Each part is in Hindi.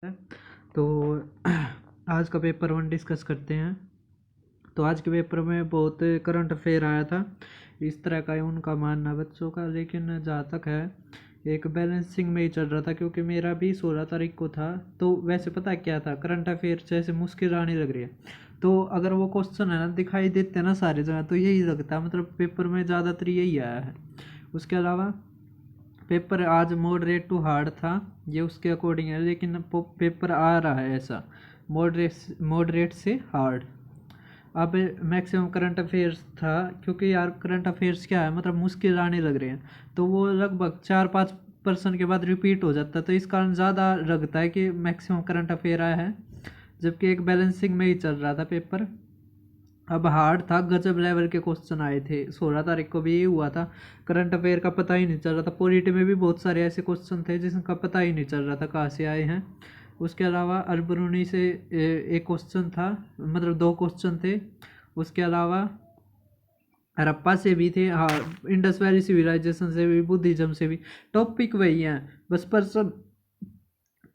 तो आज का पेपर 1 डिस्कस करते हैं। तो आज के पेपर में बहुत करंट अफेयर आया था, इस तरह का है उनका मानना बच्चों का। लेकिन जहाँ तक है एक बैलेंसिंग में ही चल रहा था, क्योंकि मेरा भी 16 तारीख को था। तो वैसे पता क्या था, करंट अफेयर जैसे मुश्किल आने लग रही है, तो अगर वो क्वेश्चन है ना दिखाई देते हैं ना सारे जगह, तो यही लगता है मतलब पेपर में ज़्यादातर यही आया है। उसके अलावा पेपर आज मॉडरेट टू हार्ड था, ये उसके अकॉर्डिंग है, लेकिन पेपर आ रहा है ऐसा मॉडरेट से हार्ड। अब मैक्सिमम करंट अफेयर्स था, क्योंकि यार करंट अफेयर्स क्या है मतलब मुश्किल आने लग रहे हैं, तो वो लगभग 4-5% के बाद रिपीट हो जाता है, तो इस कारण ज़्यादा लगता है कि मैक्सिमम करंट अफेयर आया है, जबकि एक बैलेंसिंग में ही चल रहा था पेपर। अब हार्ड था, गजब लेवल के क्वेश्चन आए थे। 16 तारीख को भी ये हुआ था, करंट अफेयर का पता ही नहीं चल रहा था। पॉलिटी में भी बहुत सारे ऐसे क्वेश्चन थे जिसका पता ही नहीं चल रहा था कहाँ से आए हैं। उसके अलावा अलबरूनी से एक क्वेश्चन था, मतलब 2 क्वेश्चन थे। उसके अलावा हड़प्पा से भी थे, हाँ, इंडस वैली सिविलाइजेशन से भी, बुद्धिज्म से भी। टॉपिक वही है, बस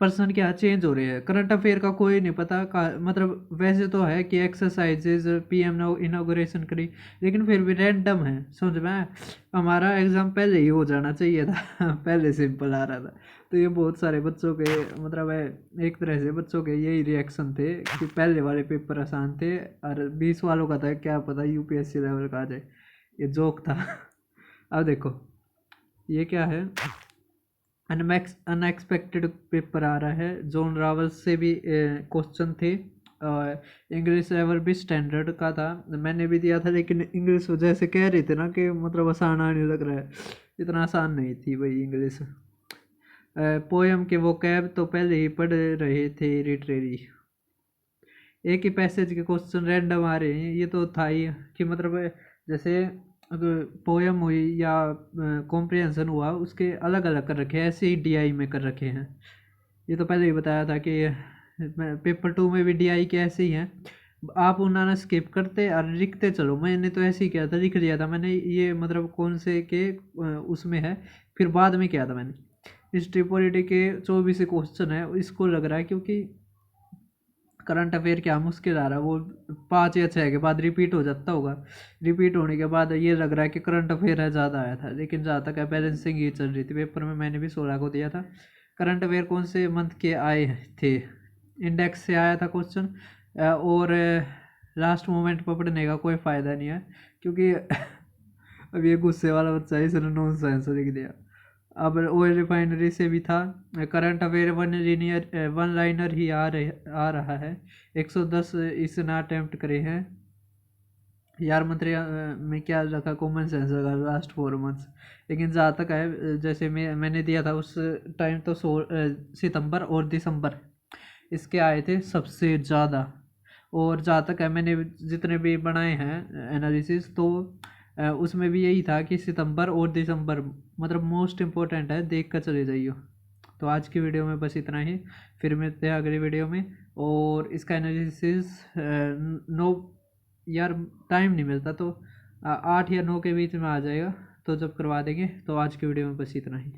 पर्सन क्या चेंज हो रहे हैं। करंट अफेयर का कोई नहीं पता का, मतलब वैसे तो है कि एक्सरसाइजेज पीएम ने इनॉग्रेशन करी, लेकिन फिर भी रैंडम है। समझ में, हमारा एग्जाम पहले ही हो जाना चाहिए था पहले सिंपल आ रहा था। तो ये बहुत सारे बच्चों के मतलब है, एक तरह से बच्चों के यही रिएक्शन थे कि पहले वाले पेपर आसान थे, और 20 वालों का था क्या पता यूपीएससी लेवल का आ जाए। ये जोक था अब देखो ये क्या है, अनएक्सपेक्टेड पेपर आ रहा है। जॉन रावल से भी क्वेश्चन थे, इंग्लिश लेवल भी स्टैंडर्ड का था, मैंने भी दिया था, लेकिन इंग्लिश जैसे कह रहे थे ना कि मतलब आसान आने लग रहा है, इतना आसान नहीं थी भाई इंग्लिश। पोएम के वो कैब तो पहले ही पढ़ रहे थे लिटरेरी। एक ही पैसेज के क्वेश्चन रैंडम आ रहे हैं, ये तो था ही कि मतलब जैसे पोयम हुई या कॉम्प्रिहेंशन हुआ, उसके अलग अलग कर रखे हैं, ऐसे ही डीआई में कर रखे हैं। ये तो पहले ही बताया था कि पेपर 2 में भी डीआई के ऐसे ही हैं, आप उन्होंने स्किप करते और लिखते चलो। मैंने तो ऐसे ही किया था, लिख लिया था मैंने ये मतलब कौन से के उसमें है, फिर बाद में किया था मैंने। हिस्ट्री पॉलिटी के 24 क्वेश्चन है, इसको लग रहा है क्योंकि करंट अफेयर क्या मुश्किल आ रहा है, वो 5 या 6 के बाद रिपीट हो जाता होगा। रिपीट होने के बाद ये लग रहा है कि करंट अफेयर है ज़्यादा आया था, लेकिन जहाँ तक है बैलेंसिंग ये चल रही थी। पेपर में मैंने भी 16 को दिया था। करंट अफेयर कौन से मंथ के आए थे, इंडेक्स से आया था क्वेश्चन, और लास्ट मोमेंट पर पढ़ने का कोई फ़ायदा नहीं है, क्योंकि अब ये गुस्से वाला बच्चा है, इसने नॉन साइंस लिख दिया। अब ऑयल रिफाइनरी से भी था। करंट अफेयर वन लाइनर ही आ रहा है। 110 इसने अटेम्प्ट करे हैं यार। मंत्री में क्या रखा, कॉमन सेंस रखा लास्ट 4 मंथ्स। लेकिन जहाँ तक है जैसे मैंने दिया था उस टाइम, तो सितंबर और दिसंबर इसके आए थे सबसे ज़्यादा। और जहाँ तक है मैंने जितने भी बनाए हैं एनालिसिस, तो उसमें भी यही था कि सितंबर और दिसंबर मतलब मोस्ट इम्पोर्टेंट है, देख कर चले जाइए। तो आज की वीडियो में बस इतना ही, फिर मिलते हैं अगली वीडियो में। और इसका एनालिसिस नो यार टाइम नहीं मिलता, तो 8 या 9 के बीच में आ जाएगा, तो जब करवा देंगे। तो आज की वीडियो में बस इतना ही।